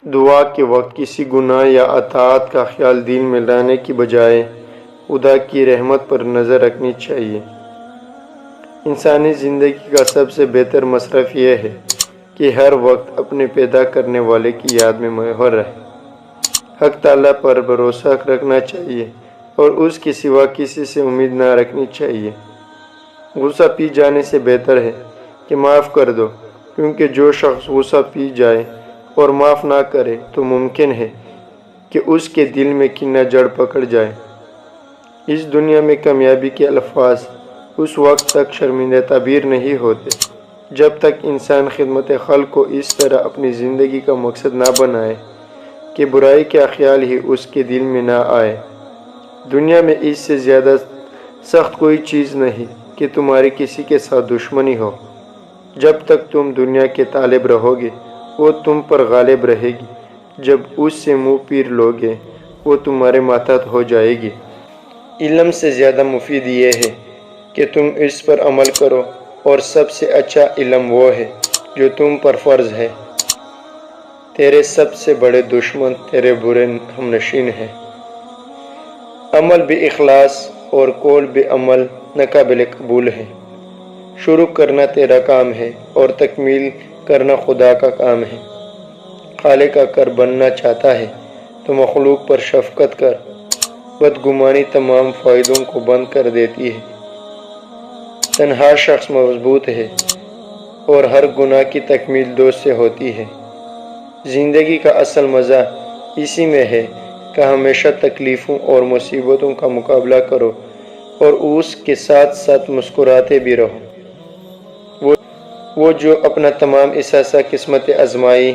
دعا کے وقت کسی گناہ یا اطاعت کا خیال دل میں لانے کی بجائے خدا کی رحمت پر نظر رکھنی چاہیے۔ انسانی زندگی کا سب سے بہتر مصرف یہ ہے کہ ہر وقت اپنے پیدا کرنے والے کی یاد میں محور رہے۔ حق تعالیٰ پر بھروسہ رکھنا چاہیے اور اس کے سوا کسی سے امید نہ رکھنی چاہیے۔ غصہ پی جانے سے بہتر ہے کہ معاف کر دو، کیونکہ جو شخص غصہ پی جائے اور معاف نہ کرے تو ممکن ہے کہ اس کے دل میں کینہ جڑ پکڑ جائے۔ اس دنیا میں کامیابی کے الفاظ اس وقت تک شرمندہ تعبیر نہیں ہوتے جب تک انسان خدمت خلق کو اس طرح اپنی زندگی کا مقصد نہ بنائے کہ برائی کا خیال ہی اس کے دل میں نہ آئے۔ دنیا میں اس سے زیادہ سخت کوئی چیز نہیں کہ تمہاری کسی کے ساتھ دشمنی ہو۔ جب تک تم دنیا کے طالب رہو گے وہ تم پر غالب رہے گی، جب اس سے منہ پیر لوگے وہ تمہارے ماتحت ہو جائے گی۔ علم سے زیادہ مفید یہ ہے کہ تم اس پر عمل کرو، اور سب سے اچھا علم وہ ہے جو تم پر فرض ہے۔ تیرے سب سے بڑے دشمن تیرے برے ہمنشین ہیں۔ عمل بے اخلاص اور قول بے عمل ناقابل قبول ہے۔ شروع کرنا تیرا کام ہے اور تکمیل کرنا خدا کا کام ہے۔ خالق کا کر بننا چاہتا ہے تو مخلوق پر شفقت کر۔ بدگمانی تمام فائدوں کو بند کر دیتی ہے۔ تنہا شخص مضبوط ہے اور ہر گناہ کی تکمیل دوست سے ہوتی ہے۔ زندگی کا اصل مزہ اسی میں ہے کہ ہمیشہ تکلیفوں اور مصیبتوں کا مقابلہ کرو اور اس کے ساتھ ساتھ مسکراتے بھی رہو۔ وہ جو اپنا تمام اثاثہ قسمت آزمائی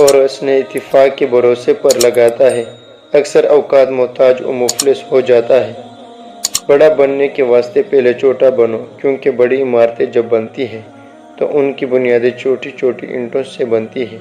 اور حسن اتفاق کے بھروسے پر لگاتا ہے اکثر اوقات محتاج و مفلس ہو جاتا ہے۔ بڑا بننے کے واسطے پہلے چھوٹا بنو، کیونکہ بڑی عمارتیں جب بنتی ہیں تو ان کی بنیادیں چھوٹی چھوٹی اینٹوں سے بنتی ہیں۔